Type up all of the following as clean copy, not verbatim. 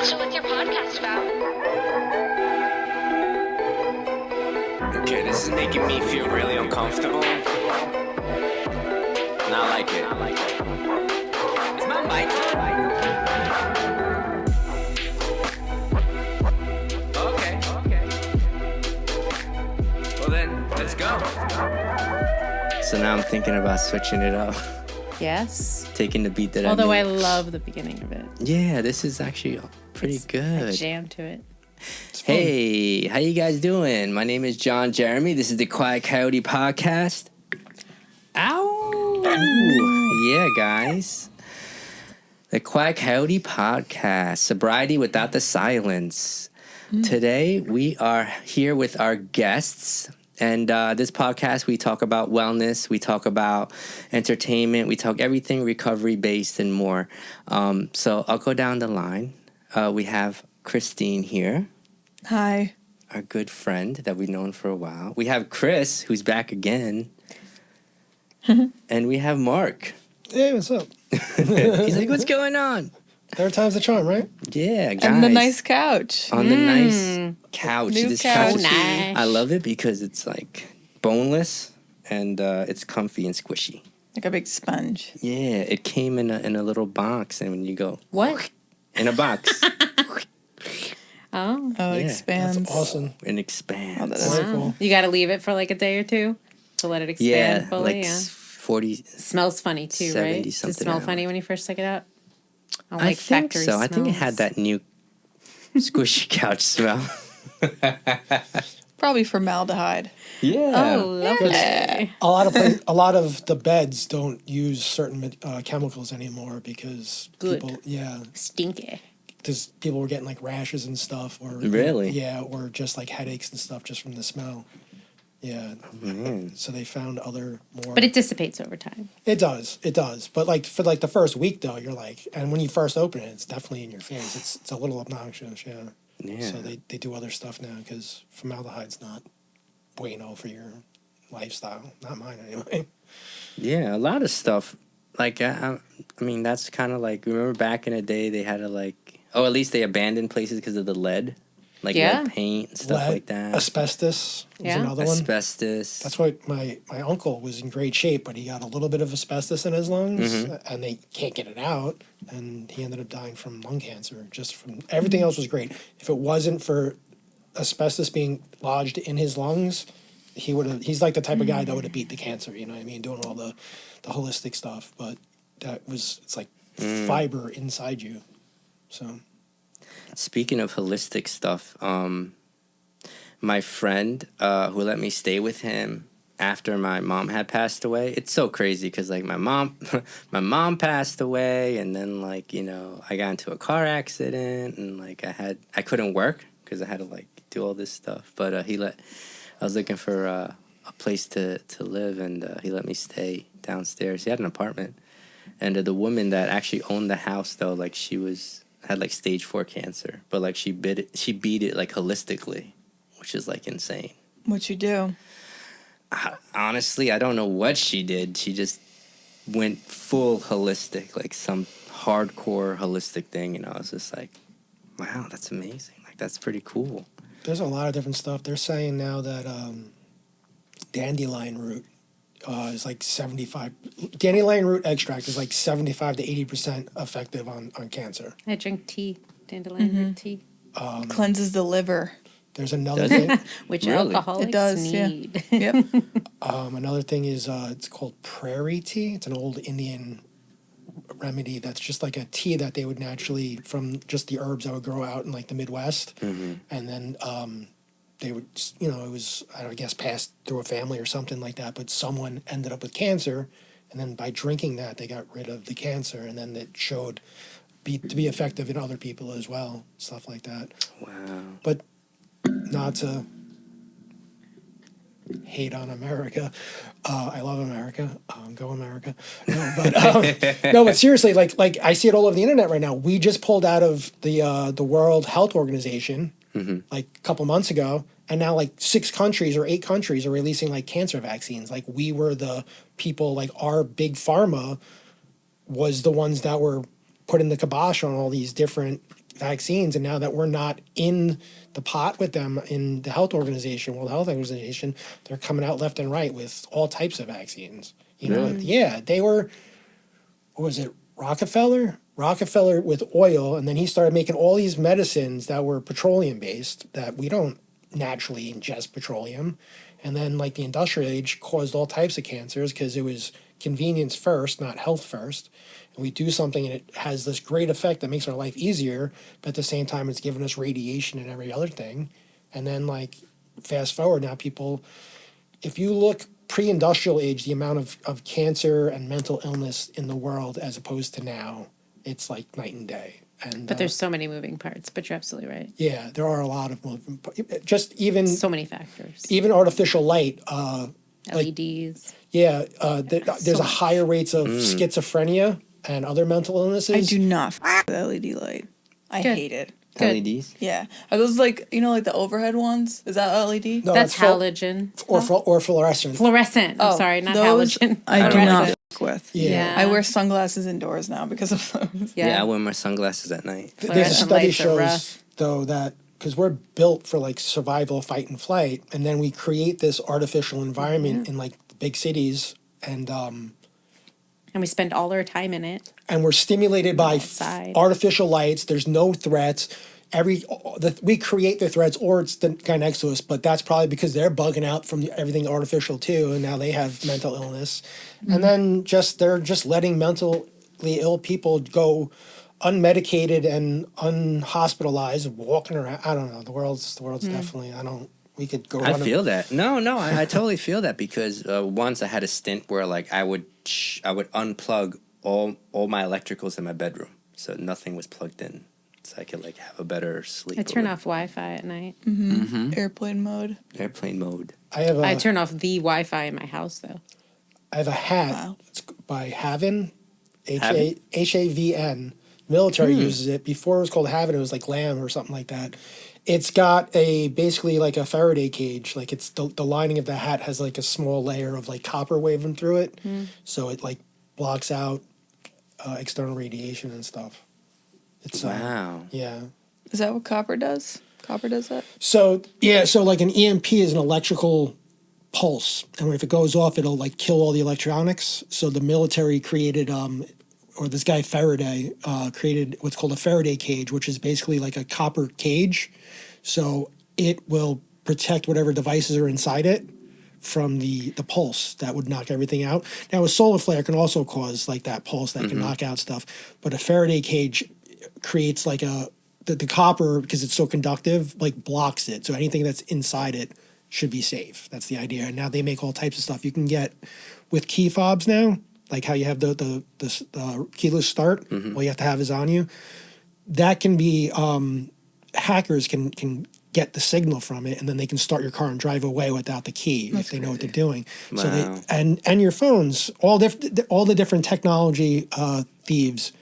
So what's your podcast about? Okay, this is making me feel really uncomfortable. Not like it. Is my mic on? Okay. Well then, let's go. So now I'm thinking about switching it up. Yes. Taking the beat that Although I I knew. love the beginning of it. Yeah, this is actually pretty I good. jam to it. Hey, how you guys doing? My name is John Jeremy. This is the Quiet Coyote Podcast. Ow! Yeah, guys. The Quiet Coyote Podcast. Sobriety without the silence. Today, we are here with our guests. And this podcast, we talk about wellness. We talk about entertainment. We talk everything recovery-based and more. So I'll go down the line. We have Christine here. Hi. Our good friend that we've known for a while. We have Chris, who's back again. And we have Mark. Hey, what's up? He's like, what's going on? Third time's the charm, right? Yeah, guys. And the nice couch. On the nice couch. New This couch. couch, Nice. I love it because it's like boneless and it's comfy and squishy. Like a big sponge. Yeah, it came in a little box, and when you go What? in a box, Oh. Oh, it Yeah, expands. That's awesome. it expands. Oh, that is- Very Wow. cool. You got to leave it for like a day or two to let it expand Yeah, fully. like Yeah. 40. Smells funny too, 70 right? Does it something smell hours. funny when you first took it out? I I think factory so. I think it had smells. that new squishy couch smell. Probably formaldehyde. Yeah. Oh, lovely. A lot of the beds don't use certain chemicals anymore because Good. people, Stinky. because people were getting like rashes and stuff, or Really? yeah, or just like headaches and stuff just from the smell. Yeah, so they found other more. But it dissipates over time. It does. But like for like the first week though, you're like, and when you first open it, it's definitely in your face. It's a little obnoxious, yeah. Yeah. So they do other stuff now because formaldehyde's not bueno for your lifestyle. Not mine anyway. Yeah, a lot of stuff. Like, I mean, that's kind of like, remember back in the day, they had to like, at least they abandoned places because of the lead. Like Yeah. lead paint and stuff Lead, like that. Asbestos was Yeah. another one. Asbestos. That's why my uncle was in great shape, but he got a little bit of asbestos in his lungs, Mm-hmm. and they can't get it out, and he ended up dying from lung cancer. Just from everything else was great. If it wasn't for asbestos being lodged in his lungs, he would have. He's like the type of guy that would have beat the cancer. You know what I mean? Doing all the holistic stuff, but it's like fiber inside you. So Speaking of holistic stuff, my friend who let me stay with him after my mom had passed away, it's so crazy because like my mom passed away, and then like, you know, I got into a car accident, and like I couldn't work because I had to like do all this stuff. But I was looking for a place to live, and he let me stay downstairs. He had an apartment, and the woman that actually owned the house though, like had like stage 4 cancer, but like she beat it like holistically, which is like insane. What you do? Honestly, I don't know what she did. She just went full holistic, like some hardcore holistic thing, and I was just like, wow, that's amazing. Like, that's pretty cool. there's a lot of different stuff. They're saying now that dandelion root is like 75. Dandelion root extract is like 75 to 80% effective on cancer. I drink tea, dandelion root tea, Cleanses the liver. There's another Does it? thing. which Really? alcoholics It does, yeah. need. Yep. Another thing is it's called prairie tea. It's an old Indian remedy that's just like a tea that they would naturally, from just the herbs that would grow out in like the Midwest. And then they would, it was, I guess, passed through a family or something like that, but someone ended up with cancer. And then by drinking that, they got rid of the cancer. And then it showed to be effective in other people as well, stuff like that. Wow. But not to hate on America. I love America. Go America. No, but seriously, like I see it all over the internet right now. We just pulled out of the World Health Organization like a couple months ago, and now like 6 countries or 8 countries are releasing like cancer vaccines. Like we were the people, like our big pharma was the ones that were putting the kibosh on all these different vaccines, and now that we're not in the pot with them in the health organization, World Health Organization, they're coming out left and right with all types of vaccines. You know, Really? yeah, they were. What was it? Rockefeller with oil, and then he started making all these medicines that were petroleum based that we don't naturally ingest petroleum, and then like the industrial age caused all types of cancers because it was convenience first, not health first. And we do something and it has this great effect that makes our life easier, but at the same time it's giving us radiation and every other thing. And then like fast forward now, people, if you look pre-industrial age, the amount of cancer and mental illness in the world as opposed to now, it's like night and day. And But there's so many moving parts. But you're absolutely right. yeah, there are a lot of moving. Just even So many factors. even artificial light. LEDs. Yeah, there's a higher rates of schizophrenia and other mental illnesses. I do not with the LED light. I Good. hate it. Good. LEDs. Yeah. Are those like, you know, like the overhead ones? Is that LED? No, That's it's fluor- halogen. or fluorescent. Fluorescent. I'm sorry, not those halogen. I do don't not like fuck with. Yeah. I wear sunglasses indoors now because of those. Yeah. I wear my sunglasses at night. There's a Fluorescent study lights are shows rough. though that because we're built for like survival, fight and flight, and then we create this artificial environment in like big cities, and And we spend all our time in it. we're stimulated by Outside. artificial lights. There's no threats. We create the threats, or it's the guy next to us. But that's probably because they're bugging out from everything artificial too, and now they have mental illness. And then they're just letting mentally ill people go unmedicated and unhospitalized, walking around. I don't know. The world's definitely. I don't. We could go. I run a- feel that. No, I totally feel that because once I had a stint where like I would unplug all my electricals in my bedroom, so nothing was plugged in, so I could like have a better sleep. I turn or off Wi-Fi at night. Airplane mode. airplane mode. I have I a turn off the Wi-Fi in my house though. hat. Wow. It's by Havn, Havn? Havn. Military uses it. Before it was called Havn, it was like Lamb or something like that. It's got basically like a Faraday cage. Like it's the lining of the hat has like a small layer of like copper waving through it, so it like blocks out external radiation and stuff. It's Wow. yeah. Is that what copper does? Copper does that? So yeah, so like an EMP is an electrical pulse, and if it goes off, it'll like kill all the electronics. So the military created, or this guy Faraday created what's called a Faraday cage, which is basically like a copper cage. So it will protect whatever devices are inside it from the pulse that would knock everything out. Now a solar flare can also cause like that pulse that can knock out stuff, but a Faraday cage creates like the copper, because it's so conductive, like blocks it. So anything that's inside it should be safe. That's the idea. And now they make all types of stuff. You can get with key fobs now, like how you have the keyless start. All you have to have is on you. That can be hackers can get the signal from it, and then they can start your car and drive away without the key if they know what they're doing. So Wow. and your phones, all the different technology thieves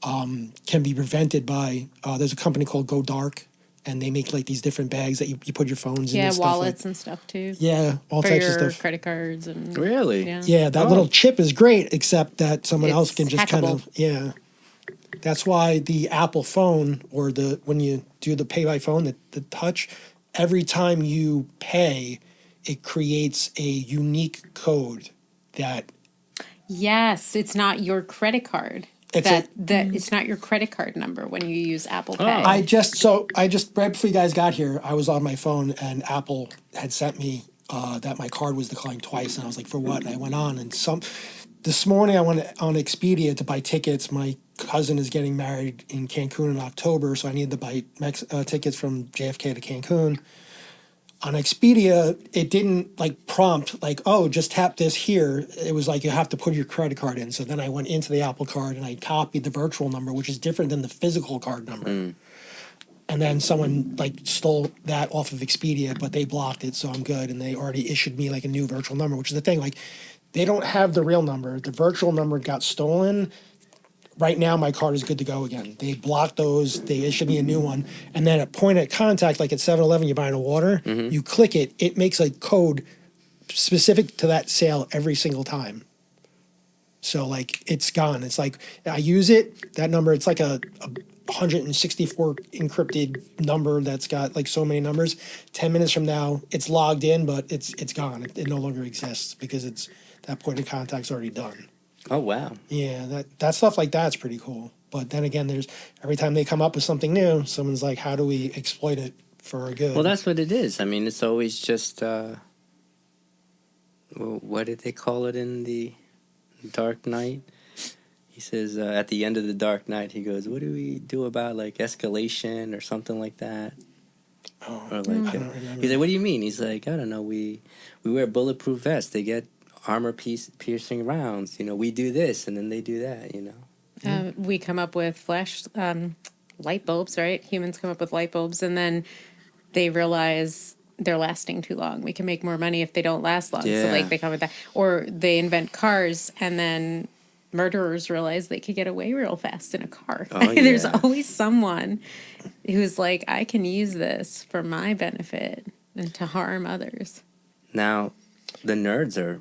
can be prevented by. There's a company called Go Dark, and they make like these different bags that you put your phones in. Yeah, and stuff like- wallets and stuff too. yeah, all For types your of stuff. credit cards and Really? Yeah. Yeah, that Oh. little chip is great, except that someone It's else can just kind hackable. of That's why the Apple phone, or when you do the pay by phone, the touch, every time you pay, it creates a unique code that Yes, it's not your credit card. It's It's not your credit card number when you use Apple Pay. I just right before you guys got here, I was on my phone and Apple had sent me that my card was declined twice, and I was like, for what? And I went on, and this morning I went on Expedia to buy tickets. My cousin is getting married in Cancun in October, so I needed to buy tickets from JFK to Cancun. On Expedia, it didn't like prompt like, oh, just tap this here. It was like you have to put your credit card in. So then I went into the Apple card and I copied the virtual number, which is different than the physical card number. And then someone like stole that off of Expedia, but they blocked it, so I'm good. And they already issued me like a new virtual number, which is the thing. Like, they don't have the real number. The virtual number got stolen. Right now, my card is good to go again. They blocked those. They issued me a new one. And then at point of contact, like at 7-Eleven, you're buying a water, you click it, it makes a code specific to that sale every single time. So, like, it's gone. It's like, I use it, that number, it's like a 164 encrypted number that's got like so many numbers. 10 minutes from now, it's logged in, but it's gone. It no longer exists because it's that point of contact's already done. Oh wow. Yeah, that stuff like that's pretty cool. But then again, there's every time they come up with something new, someone's like, how do we exploit it for our good? Well, that's what it is. I mean, it's always just well, what did they call it in the Dark Knight? He says at the end of the Dark Knight, he goes, "What do we do about like escalation or something like that?" Oh, Or I like, don't remember. he's like, "What do you mean?" He's like, "I don't know. We wear bulletproof vests. They get armor piercing rounds. You know, we do this and then they do that. You know." We come up with light bulbs, right? Humans come up with light bulbs, and then they realize they're lasting too long. We can make more money if they don't last long. So Yeah. like they come with that, or they invent cars, and then murderers realize they could get away real fast in a car. Oh, There's yeah. always someone who's like, I can use this for my benefit and to harm others. Now, the nerds are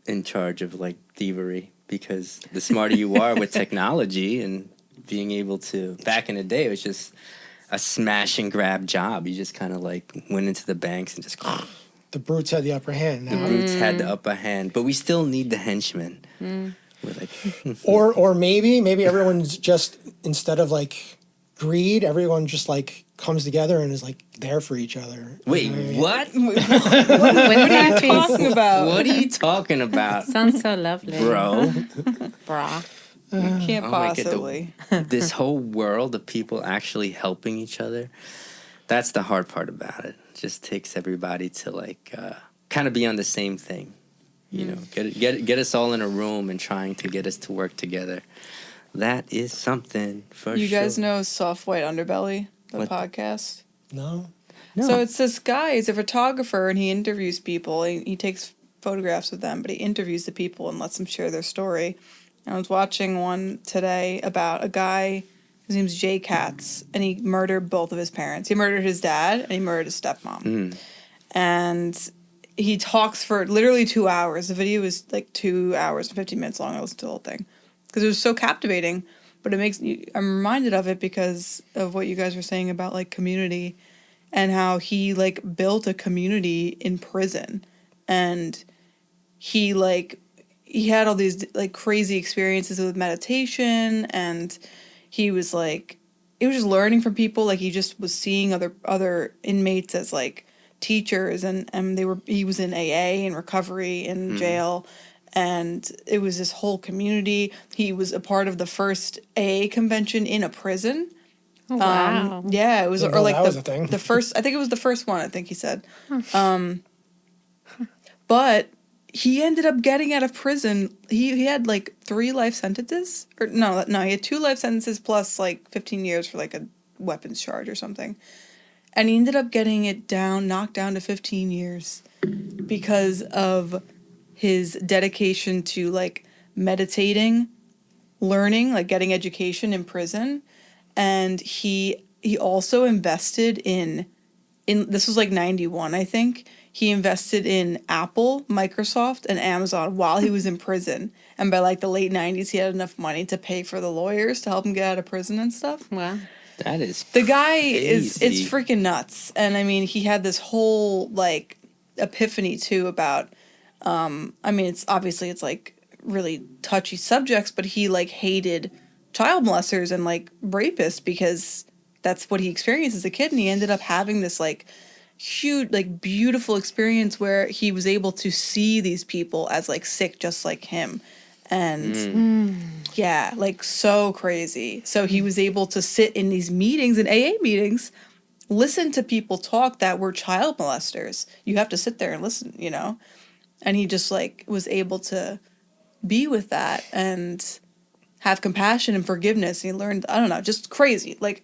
in charge of like thievery because the smarter you are with technology and being able to, back in the day, it was just a smash and grab job. You just kind of like went into the banks and just The brutes had the upper hand now. brutes had the upper hand, but we still need the henchmen. We're like, Or maybe everyone's just, instead of like greed, everyone just like comes together and is like there for each other. wait, what? What are you Talking about What are you talking about, Sounds so lovely, bro? Brah. you can't Oh my God, the- possibly. This whole world of people actually helping each other, that's the hard part about it. It just takes everybody to like kind of be on the same thing, you know, get us all in a room and trying to get us to work together. That is something for You sure. guys know Soft White Underbelly, the What? podcast? No? No. So it's this guy, he's a photographer, and he interviews people. He takes photographs of them, but he interviews the people and lets them share their story. And I was watching one today about a guy, his name's Jay Katz, and he murdered both of his parents. He murdered his dad, and he murdered his stepmom. And he talks for literally 2 hours. The video is like 2 hours and 15 minutes long. I listened to the whole thing because it was so captivating. But it makes you, I'm reminded of it because of what you guys were saying about like community and how he like built a community in prison. And he had all these like crazy experiences with meditation, and he was like, he was just learning from people. Like he just was seeing other inmates as like teachers, and he was in AA and recovery in jail, and it was this whole community. He was a part of the first AA convention in a prison. Oh, wow. Yeah, it was Didn't or know like that was a thing. the first. I think it was the first one. I think he said, but he ended up getting out of prison. He had like 3 life sentences, or no, he had 2 life sentences plus like 15 years for like a weapons charge or something, and he ended up getting it knocked down to 15 years because of his dedication to like meditating, learning, like getting education in prison. And he also invested in this was like 91, I think. He invested in Apple, Microsoft, and Amazon while he was in prison. And by like the late 90s, he had enough money to pay for the lawyers to help him get out of prison and stuff. Wow. That is The guy is crazy. it's freaking nuts. And I mean, he had this whole like epiphany too about I mean, it's like really touchy subjects, but he like hated child molesters and like rapists because that's what he experienced as a kid, and he ended up having this like huge, like beautiful experience where he was able to see these people as like sick just like him. And yeah, like so crazy. So he was able to sit in these meetings, in AA meetings, listen to people talk that were child molesters. You have to sit there and listen, you know? And he just like was able to be with that and have compassion and forgiveness. And he learned, I don't know, just crazy. Like,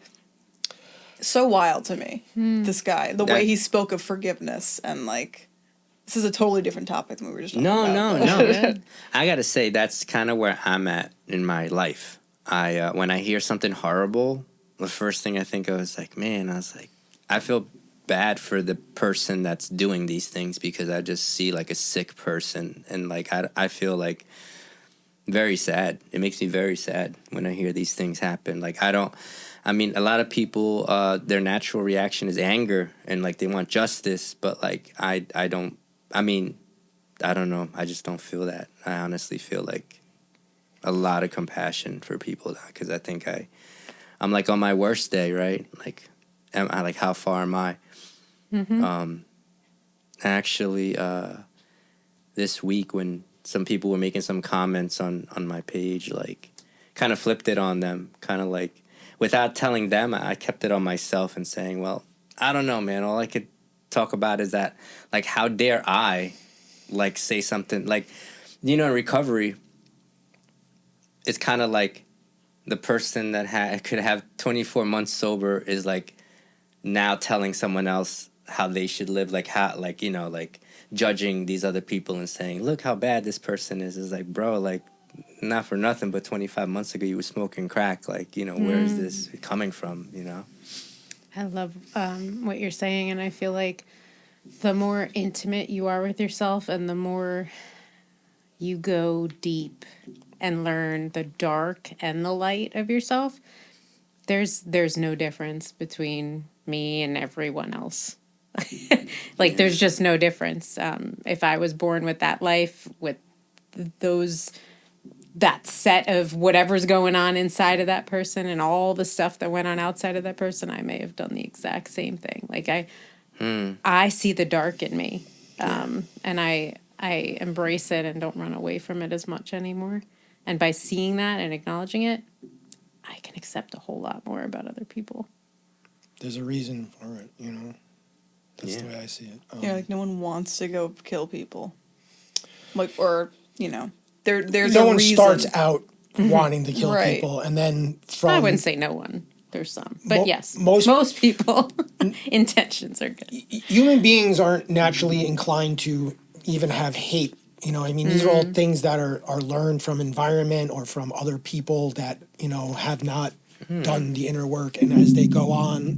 so wild to me, this guy, the way he spoke of forgiveness. And like, this is a totally different topic than we were just talking about. No. I gotta say that's kind of where I'm at in my life. I when I hear something horrible, the first thing I think of is like, man, I feel bad for the person that's doing these things because I just see like a sick person, and like I feel like very sad. It makes me very sad when I hear these things happen. Like I I mean, a lot of people, their natural reaction is anger and like they want justice, but like I don't. I mean, I don't know. I just don't feel that. I honestly feel like a lot of compassion for people because I think I'm like on my worst day, right? Like, am I like how far am I? Actually, this week when some people were making some comments on my page, like kind of flipped it on them, kind of like without telling them, I kept it on myself and saying, well, I don't know, man. All I could talk about is that, like, how dare I, like, say something like, in recovery, it's kind of like the person that could have 24 months sober is like now telling someone else how they should live, like how, like, like judging these other people and saying, look how bad this person is like, bro, like, not for nothing, but 25 months ago you were smoking crack, like, where is this coming from, I love what you're saying, and I feel like the more intimate you are with yourself and the more you go deep and learn the dark and the light of yourself, there's no difference between me and everyone else. Like, there's just no difference. If I was born with that life, with that set of whatever's going on inside of that person and all the stuff that went on outside of that person, I may have done the exact same thing. Like, I see the dark in me, and I embrace it and don't run away from it as much anymore. And by seeing that and acknowledging it, I can accept a whole lot more about other people. There's a reason for it, That's the way I see it. Yeah, like no one wants to go kill people. Like, or, there's no a one reason. starts out wanting to kill Right. people, and then from I wouldn't say no one. There's some. But yes, most- most people, intentions are good. human beings aren't naturally inclined to even have hate. These are all things that are learned from environment or from other people that, have not done the inner work. And as they go on,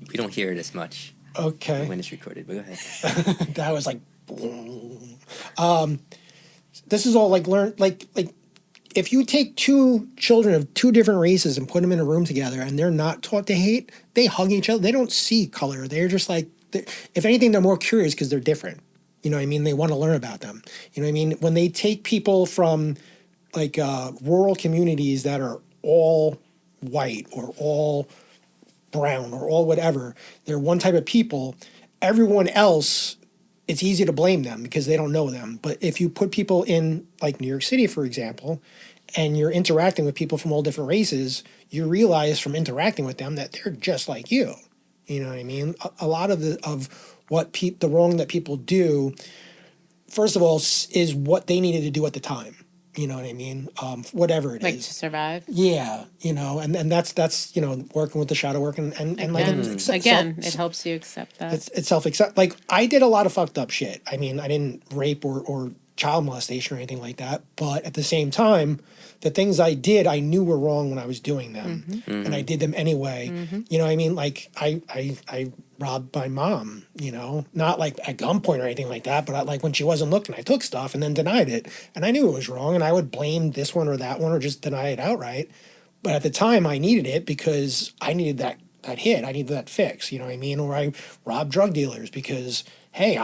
we don't hear it as much okay, when it's recorded, but go ahead. that was like, this is all like learn, like if you take two children of two different races and put them in a room together and they're not taught to hate, they hug each other. They don't see color. They're just like, if anything, they're more curious because they're different. They want to learn about them. When they take people from like rural communities that are all white or all brown or all whatever, they're one type of people. Everyone else, it's easy to blame them because they don't know them. But if you put people in like New York City, for example, and you're interacting with people from all different races, you realize from interacting with them that they're just like you. You know what I mean? A lot of the wrong that people do, first of all, is what they needed to do at the time. You know what I mean? Whatever it Like is. to survive. Yeah, and that's working with the shadow work and like Again, it helps you accept that. it's self-accept. Like, I did a lot of fucked up shit. I mean, I didn't rape or child molestation or anything like that, but at the same time, the things I did, I knew were wrong when I was doing them, and I did them anyway. You know what I mean? Like, I robbed my mom, not like at gunpoint or anything like that, but like when she wasn't looking, I took stuff and then denied it, and I knew it was wrong, and I would blame this one or that one or just deny it outright. But at the time, I needed it because I needed that hit. I needed that fix. You know what I mean? Or I robbed drug dealers because, hey,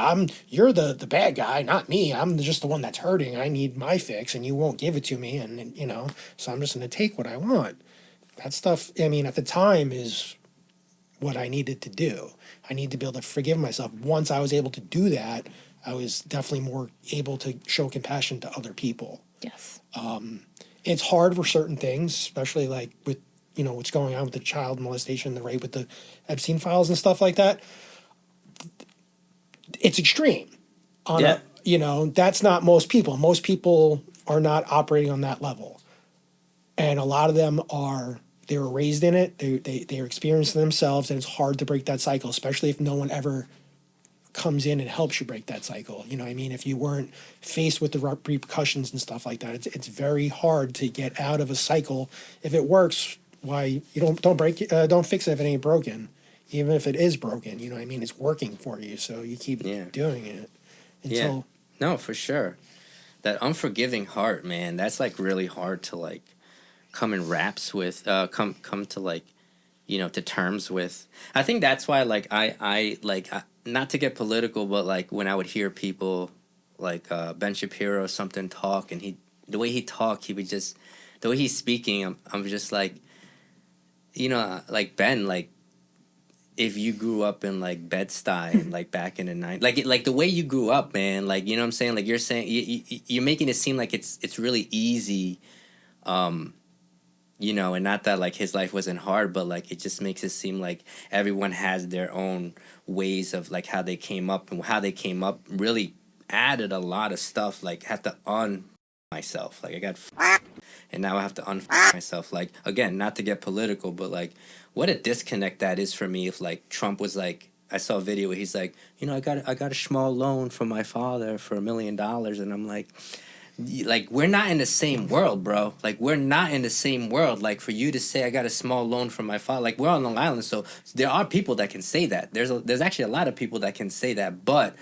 you're the bad guy, not me. I'm just the one that's hurting. I need my fix, and you won't give it to me, and so I'm just going to take what I want. That stuff, I mean, at the time is what I needed to do. I need to be able to forgive myself. Once I was able to do that, I was definitely more able to show compassion to other people. Yes. It's hard for certain things, especially like with what's going on with the child molestation, the rape with the Epstein files and stuff like that. It's extreme. That's not most people. Most people are not operating on that level, and a lot of them they were raised in it. They're experiencing themselves, and it's hard to break that cycle, especially if no one ever comes in and helps you break that cycle. You know what I mean? If you weren't faced with the repercussions and stuff like that, it's very hard to get out of a cycle. If it works, why you don't break it, don't fix it if it ain't broken. Even if it is broken, you know what I mean? It's working for you, so you keep doing it until. No, for sure. That unforgiving heart, man. That's like really hard to like come in raps with, come to like, to terms with. I think that's why like not to get political, but like when I would hear people like Ben Shapiro or something talk, and the way he talked, he would just, the way he's speaking, I'm just like, like Ben, like if you grew up in like Bed-Stuy, like back in the '90s, like the way you grew up, man, like you know what I'm saying, like you're saying you're making it seem like it's really easy, and not that like his life wasn't hard, but like it just makes it seem like everyone has their own ways of like how they came up, and how they came up really added a lot of stuff. Like have to myself, like I got and now I have to myself. Like again, not to get political, but like what a disconnect that is for me. If like Trump was like, I saw a video where he's like, I got a small loan from my father for $1 million, and I'm like we're not in the same world, bro. Like we're not in the same world. Like for you to say I got a small loan from my father, like we're on Long Island, so there are people that can say that. There's actually a lot of people that can say that, but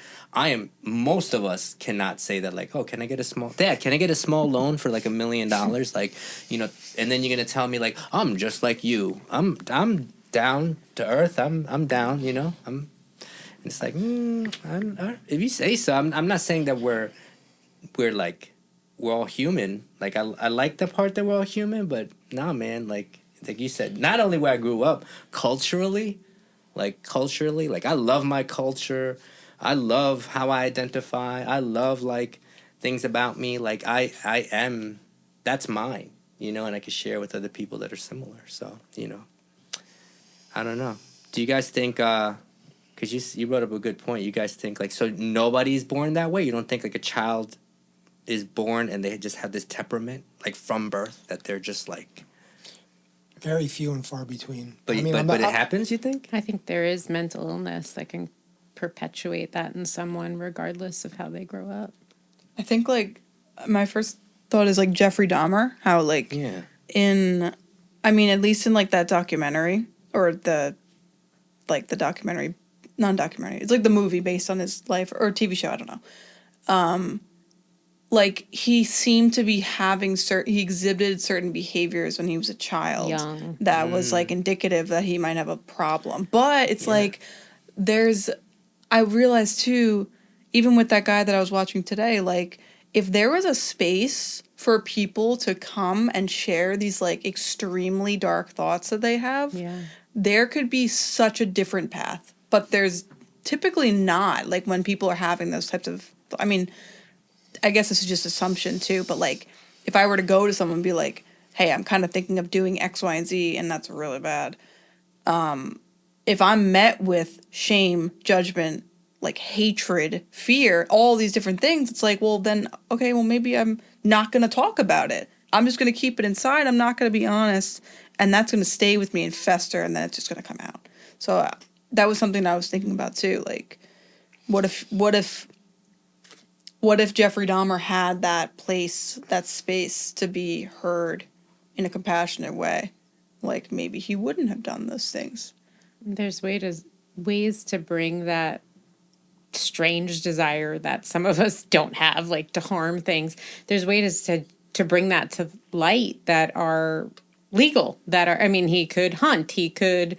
most of us cannot say that. Like, oh, can I get a small loan for like $1 million? Like, and then you're gonna tell me like I'm just like you. I'm down to earth. I'm down. I'm. It's like if you say so. I'm not saying that we're like. We're all human. Like I like the part that we're all human, but nah, man. Like you said, not only where I grew up, culturally, like I love my culture. I love how I identify. I love like things about me. Like I am. That's mine. And I can share with other people that are similar. So I don't know. Do you guys think? Because you brought up a good point. You guys think like, so nobody's born that way? You don't think like a child is born and they just have this temperament like from birth, that they're just like very few and far between. But it happens, you think? I think there is mental illness that can perpetuate that in someone regardless of how they grow up. I think like my first thought is like Jeffrey Dahmer, how like at least in like that documentary, or the documentary, non-documentary, it's like the movie based on his life, or TV show, I don't know. Like he seemed to be having he exhibited certain behaviors when he was a child that was like indicative that he might have a problem. But it's like I realized too, even with that guy that I was watching today, like if there was a space for people to come and share these like extremely dark thoughts that they have, there could be such a different path. But there's typically not, like when people are having those types of, I guess this is just assumption too, but like if I were to go to someone and be like, hey, I'm kind of thinking of doing X, Y, and Z, and that's really bad. If I'm met with shame, judgment, like hatred, fear, all these different things, it's like, well, then, okay, well, maybe I'm not going to talk about it. I'm just going to keep it inside. I'm not going to be honest. And that's going to stay with me and fester, and then it's just going to come out. So that was something I was thinking about too. Like, what if Jeffrey Dahmer had that place, that space to be heard in a compassionate way? Like maybe he wouldn't have done those things. There's ways to bring that strange desire that some of us don't have, like to harm things. There's ways to bring that to light that are legal, he could hunt, he could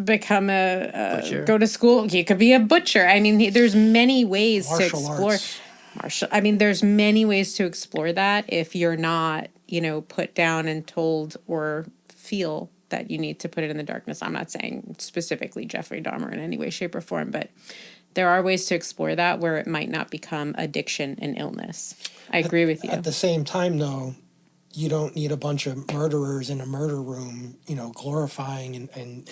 become go to school, he could be a butcher. There's many ways to explore there's many ways to explore that if you're not put down and told or feel that you need to put it in the darkness. I'm not saying specifically Jeffrey Dahmer in any way, shape, or form, but there are ways to explore that where it might not become addiction and illness. I agree with you. At the same time, though, you don't need a bunch of murderers in a murder room, glorifying and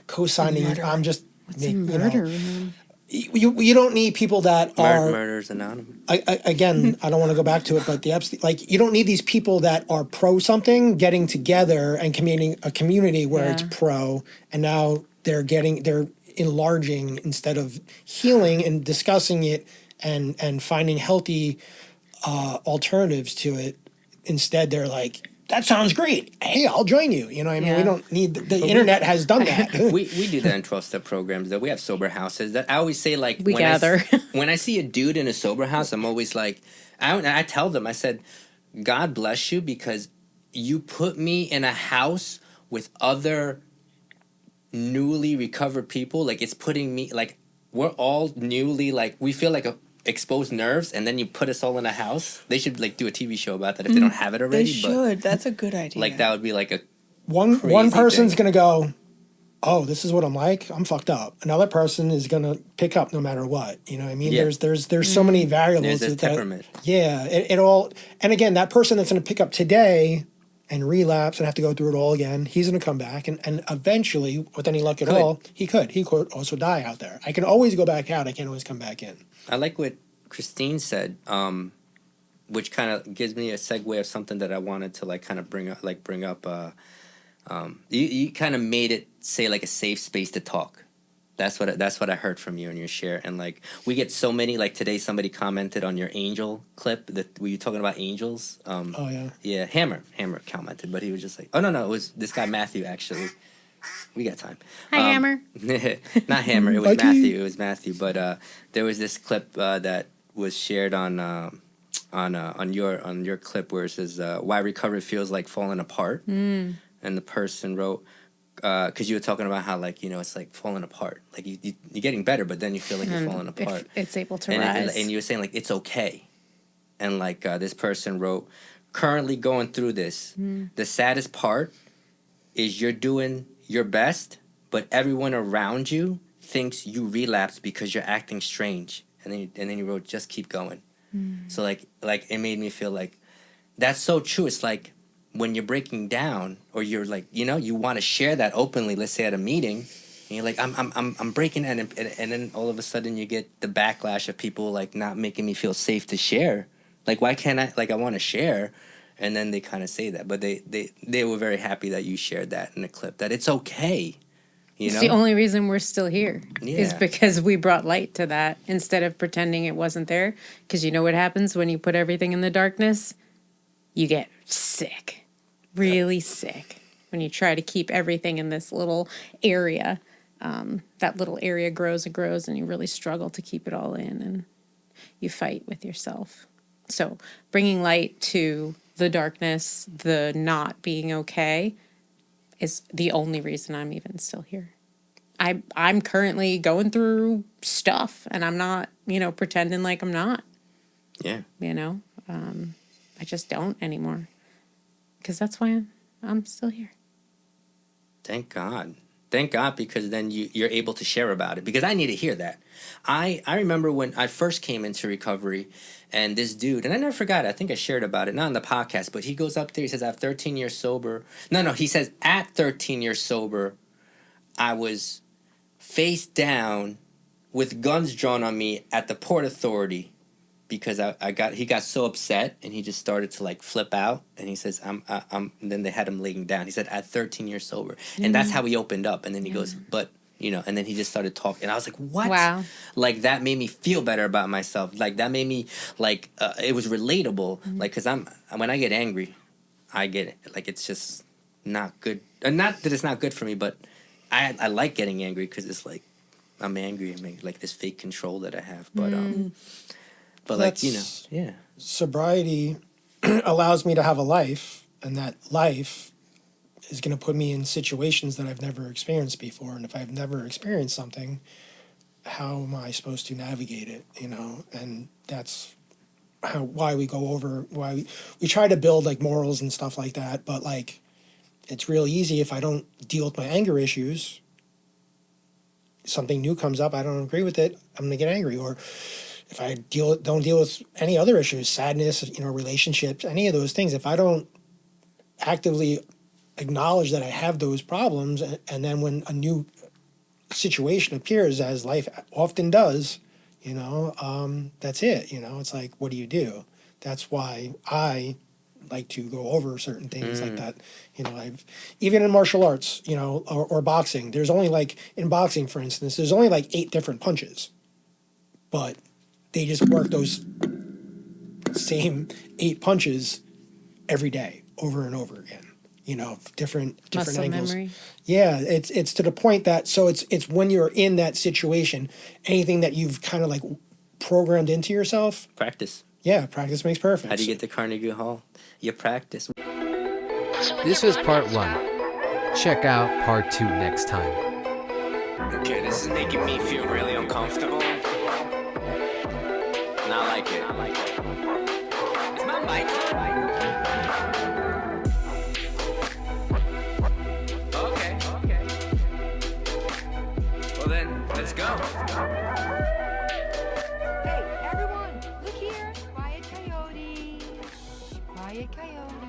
co-signing. I'm just What's a murder room? You don't need people that are Murderers Anonymous. Again, I don't want to go back to it, but the Epstein, like you don't need these people that are pro something getting together and creating a community where it's pro, and now they're enlarging instead of healing and discussing it and finding healthy alternatives to it. Instead, they're like, that sounds great. Hey, I'll join you. You know what I mean? We don't need... The internet has done that. we do that in 12-step programs. That we have sober houses. That I always say, like... We gather. When I see a dude in a sober house, I'm always like... I tell them, I said, God bless you, because you put me in a house with other newly recovered people, like it's putting me like we're all newly like we feel like a exposed nerves, and then you put us all in a house. They should like do a TV show about that if they don't have it already. They should. That's a good idea. Like that would be like a One crazy person's thing. gonna go, oh, this is what I'm like. I'm fucked up. Another person is gonna pick up no matter what. You know what I mean? Yeah. There's so many variables. There's this temperament. Yeah, it all. And again, that person that's gonna pick up today and relapse and have to go through it all again, he's gonna come back and eventually, with any luck at Could. all, he could also die out there. I can always go back out. I can't always come back in. I like what Christine said, which kind of gives me a segue of something that I wanted to like kind of bring up. You kind of made it say like a safe space to talk. That's what I heard from you in your share, and like we get so many like today. Somebody commented on your angel clip that were you talking about angels? Oh yeah. Yeah, Hammer commented, but he was just like, oh no, it was this guy Matthew actually. We got time. Hi, Hammer. Not Hammer. It was Mikey. Matthew. It was Matthew. But there was this clip that was shared on your clip where it says why recovery feels like falling apart, and the person wrote because you were talking about how like it's like falling apart. Like you're getting better, but then you feel like you're falling apart. If it's able to and rise. and you were saying like it's okay, and like this person wrote, currently going through this. The saddest part is you're doing your best, but everyone around you thinks you relapsed because you're acting strange. And then you wrote, just keep going. So like it made me feel like that's so true. It's like when you're breaking down or you're like, you want to share that openly, let's say at a meeting, and you're like, I'm breaking down, and then all of a sudden you get the backlash of people like not making me feel safe to share. Like, why can't I, like, I want to share. And then they kind of say that, but they were very happy that you shared that in the clip, that it's okay. It's the only reason we're still here is Yeah. because we brought light to that instead of pretending it wasn't there. Because you know what happens when you put everything in the darkness? You get sick, really sick. When you try to keep everything in this little area, that little area grows and grows, and you really struggle to keep it all in, and you fight with yourself. So bringing light to the darkness, the not being okay, is the only reason I'm even still here. I'm currently going through stuff, and I'm not, pretending like I'm not. Yeah. I just don't anymore, because that's why I'm still here. Thank God. Thank God, because then you're able to share about it, because I need to hear that. I remember when I first came into recovery, and this dude, and I never forgot it, I think I shared about it, not on the podcast, but he goes up there, he says, I have 13 years sober. No, he says, at 13 years sober, I was face down with guns drawn on me at the Port Authority because he got so upset, and he just started to like flip out, and he says, and then they had him laying down. He said, at 13 years sober. And that's how he opened up. And then he goes, but, and then he just started talking. And I was like, what? Wow. Like, that made me feel better about myself. Like, that made me, like, it was relatable. Like, because when I get angry, I get it. Like, it's just not good. Not that it's not good for me, but I like getting angry because it's like, I'm angry. I mean, like, this fake control that I have. But like, That's- yeah. Sobriety allows me to have a life, and that life is going to put me in situations that I've never experienced before. And if I've never experienced something, how am I supposed to navigate it? And that's why we go over why we try to build like morals and stuff like that. But like, it's real easy if I don't deal with my anger issues. Something new comes up, I don't agree with it, I'm going to get angry. Or if I don't deal with any other issues, sadness, relationships, any of those things, if I don't actively acknowledge that I have those problems, and then when a new situation appears, as life often does, that's it. It's like, what do? That's why I like to go over certain things like that. I've even in martial arts, or boxing, there's only like in boxing, for instance, there's only like 8 different punches, but they just work those same 8 punches every day over and over again. Different Muscle angles. memory. Yeah, it's to the point that it's when you're in that situation, anything that you've kind of like programmed into yourself. Practice. Yeah, practice makes perfect. How do you get to Carnegie Hall? You practice. This was part 1. Check out part 2 next time. Okay, this is making me feel really uncomfortable. Not like it. Is my mic on? Okay. Well then, let's go. Hey, everyone, look here. Quiet coyote. Quiet coyote.